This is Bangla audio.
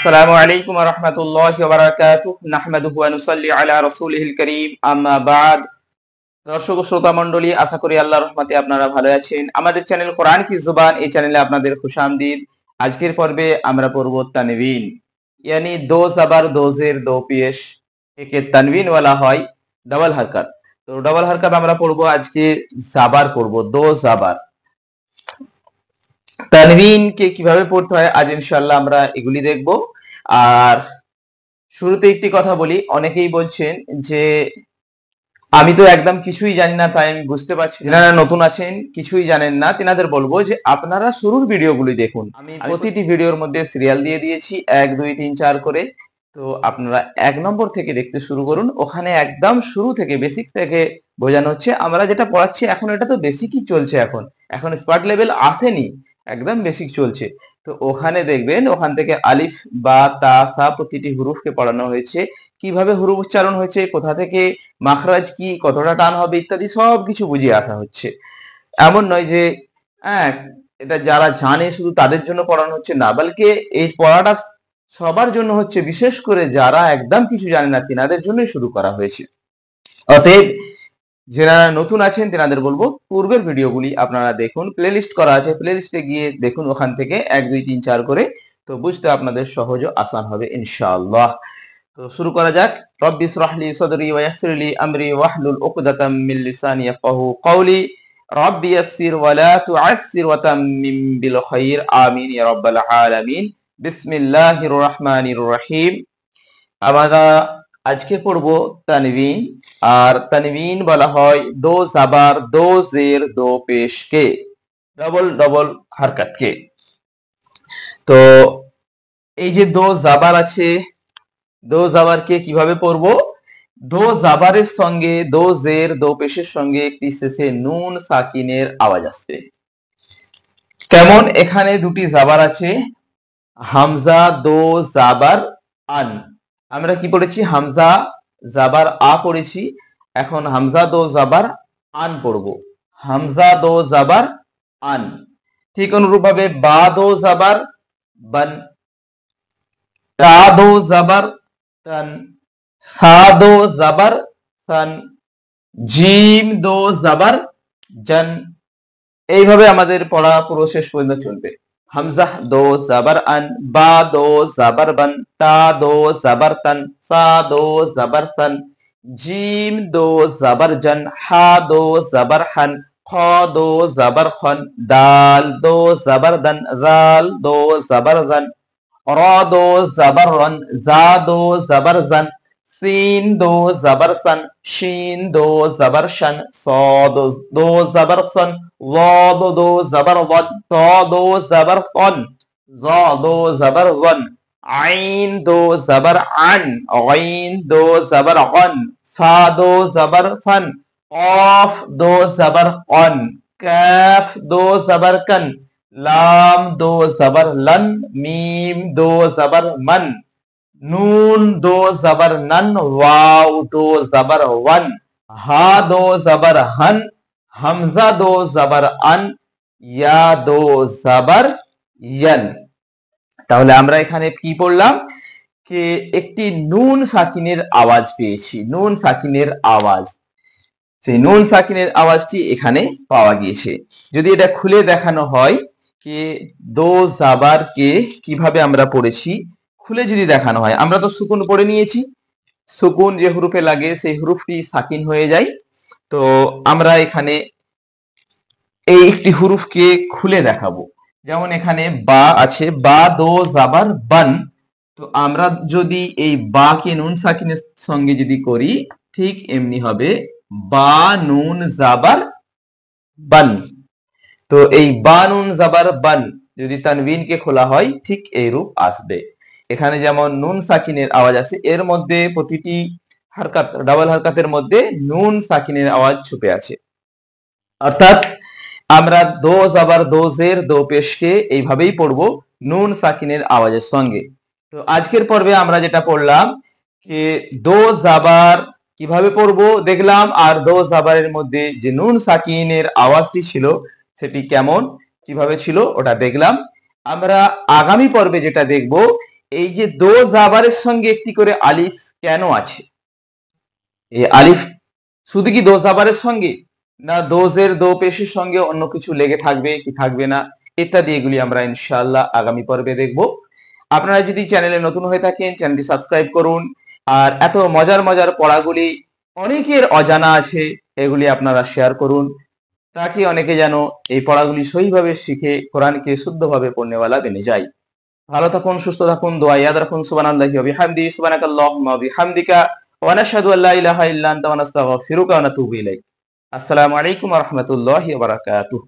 আসসালামু আলাইকুম ওয়া রাহমাতুল্লাহি ওয়া বারাকাতুহু নাহমাদুহু ওয়া নুসাল্লি আলা রাসূলিহিল কারীম আম্মা বা'দ। দর্শক ও শ্রোতা মণ্ডলী, আশা করি আল্লাহর রহমতে আপনারা ভালো আছেন। আমাদের চ্যানেল কোরআন কি জুবান, এই চ্যানেলে আপনাদের খুশামদীদ। আজকের পর্বে আমরা পড়ব তানবিন, यानी दो जबर दो जेर दो पेश, একে তানবিন বলা হয়, ডাবল হরকত। তো ডাবল হরকত আমরা পড়ব আজকে, জাবার পড়ব, দো জাবার। তানবিন কে কিভাবে পড়তে হয় আজ ইনশাআল্লাহ আমরা এগুলি দেখব। আর শুরুতে একটি কথা বলি, অনেকেই বলছেন যে আমি তো একদম কিছুই জানি না, তাই আমি বুঝতে পারছি না। যারা নতুন আছেন, কিছুই জানেন না, তিনাদের বলবো যে আপনারা শুরুর ভিডিওগুলি দেখুন। আমি প্রতিটি ভিডিওর মধ্যে সিরিয়াল দিয়ে দিয়েছি 1 2 3 4 করে। তো আপনারা 1 নম্বর থেকে দেখতে শুরু করুন। ওখানে একদম শুরু থেকে বেসিক থেকে বোঝানো হচ্ছে। আমরা যেটা পড়াচ্ছি এখন এটা তো বেসিকই চলছে, এখন স্পার্ট লেভেল আসেনি, একদম বেসিক চলছে। তো ওখানে দেখবেন, ওখান থেকে আলিফ বা তা সা প্রতিটি হুরুফকে পড়ানো হয়েছে, কিভাবে হুরুফ উচ্চারণ হয়েছে, কোথা থেকে মাখরাজ কি, কতটা টান হবে ইত্যাদি সবকিছু বুঝিয়ে আসা হচ্ছে। এমন নয় যে হ্যাঁ এটা যারা জানে শুধু তাদের জন্য পড়ানো হচ্ছে, না, বলকে এই পড়াটা সবার জন্য হচ্ছে, বিশেষ করে যারা একদম কিছু জানে না তিনাদের জন্যই শুরু করা হয়েছে। অতএব যারা নতুন আছেন তিনাদের বলবো পূর্বের ভিডিওগুলি আপনারা দেখুন, প্লেলিস্ট করা আছে, প্লেলিস্টে গিয়ে দেখুন ওখান থেকে 1 2 3 4 করে। তো বুঝতে আপনাদের সহজ ও আসান হবে ইনশাআল্লাহ। তো শুরু করা যাক। রব্বি ইশরাহ লি সাদরি ওয়া ইয়াসসির লি আমরি ওয়াহলুল উকদাতাম মিন লিসানি ইয়াফকাহু কওলি রব্বি ইয়াসসির ওয়া লা তুআসসির ওয়া তাম্মিম বিল খাইর আমিন ইয়া রাব্বাল আলামিন। বিসমিল্লাহির রহমানির রহিম। আমরা আজকে পড়ব তানবিন। আর তানবিন বলা হয় দো জাবার দো জের দো পেশ কে, ডবল ডবল হরকত কে। তো এই যে দো জাবার আছে, দো জাবারকে কিভাবে পড়ব? দো জাবারের সঙ্গে দো জের দো পেশের সঙ্গে একটি শেষে নুন সাকিনের আওয়াজ আসছে। কেমন? এখানে দুটি জাবার আছে, হামজা দো জাবার আন। আমরা কি পড়েছি? হামজা জাবার আ পড়েছি, এখন হামজা দো জাবার আন পড়ব, হামজা দো জাবার আন। ঠিক অনুরূপ ভাবে বা দো জাবার বান, তা দো জাবার তান, সা দো জাবার সান, জিম দো জাবার জান। এইভাবে আমাদের পড়া পুরো শেষ পর্যন্ত চলবে। হামজা দো জাবার আন, বা দো জাবার বান, তা দো জাবার তান, সা দো জাবার তান, জিম দো জাবার জান, হা দো জাবার হান, খ দো জাবার খন, দাল দো জাবার দান, জাল দো জাবার জান, র দো জাবার রন, জা দো জাবার জান, সিন দো জাবার সান, শিন দো জাবার শান, সদ দো জাবার সন, ওয়াদ দো জাবার ওয়াদ, ত দো জাবার তন, জ দো জাবার গন, আইন দো জাবার আন, গাইন দো জাবার গন, ফা দো জাবার ফান, কফ দো জাবার কন, কাফ দো জাবার কান, লাম দো জাবার লান, মিম দো জাবার মান, নুন দো জাবার নান, ওয়াও দো জাবার ওয়ান, হা দো জাবার হান, হামজা দো জাবার আন, ইয়া দো জাবার ইয়ান। তাহলে আমরা এখানে কি পড়লাম? যে একটি নুন সাকিনের আওয়াজ পেয়েছি, নুন সাকিনের আওয়াজ, সেই নুন সাকিনের আওয়াজটি এখানে পাওয়া গিয়েছে। যদি এটা খুলে দেখানো হয় যে দো জাবার কে কিভাবে আমরা পড়েছি, খুলে যদি দেখানো হয়, আমরা তো সুকুন পড়ে নিয়েছি, সুকুন যে হুরুফে লাগে সেই হুরুফটি সাকিন হয়ে যায়। তো আমরা এখানে এই একটি হুরুফকে খুলে দেখাবো। যেমন এখানে বা আছে, বা দো জাবার বান। তো আমরা যদি এই বা কে নুন সাকিনের সঙ্গে যদি করি, ঠিক এমনি হবে, বা নুন জাবার বান। তো এই বা নুন জাবার বান যদি তানবিন কে খোলা হয়, ঠিক এই রূপ আসবে। এখানে যেমন নুন সাকিনের আওয়াজ আছে, এর মধ্যে প্রতিটি হরকত, ডাবল হরকতের মধ্যে নুন সাকিনের আওয়াজ ছুপে আছে। অর্থাৎ আমরা দো জাবার দো জের দো পেশকে এইভাবেই পড়বো, নুন সাকিনের আওয়াজের সঙ্গে। তো আজকের পর্বে আমরা যেটা পড়লাম যে দো জাবার কিভাবে পড়বো দেখলাম, আর দো জাবারের মধ্যে যে নুন সাকিনের আওয়াজটি ছিল সেটি কেমন কিভাবে ছিল ওটা দেখলাম। আমরা আগামী পর্বে যেটা দেখব, এই যে দো জাবারের সঙ্গে একটি করে আলিফ কেন আছে? এই আলিফ শুধু কি দো জাবারের সঙ্গে, না দোজের দো পেশের সঙ্গে অন্য কিছু লেগে থাকবে কি থাকবে না, ইত্যাদি এগুলি আমরা ইনশাআল্লাহ আগামী পর্বে দেখব। আপনারা যদি চ্যানেলে নতুন হয়ে থাকেন চ্যানেলটি সাবস্ক্রাইব করুন। আর এত মজার মজার পড়াগুলি অনেকের অজানা আছে, এগুলি আপনারা শেয়ার করুন, তাকে অনেকে যেন এই পড়াগুলি সহিভাবে শিখে কোরআনকে শুদ্ধভাবে পড়নেওয়ালা বেনে যায়। ভালো থাকুন, সুস্থ থাকুন, দোয়া ইয়াদ রাখুন। সুবহানাল্লাহি ওয়া বিহামদিহি, সুবহানাকাল্লাহুম্মা ওয়া বিহামদিকা, ওয়া নাশহাদু আল্লা ইলাহা ইল্লা আনতা ওয়া নাস্তাগফিরুকা ওয়া নাতুবু ইলাইক। আসসালামু আলাইকুম ওয়া রাহমাতুল্লাহি ওয়া বারাকাতুহু।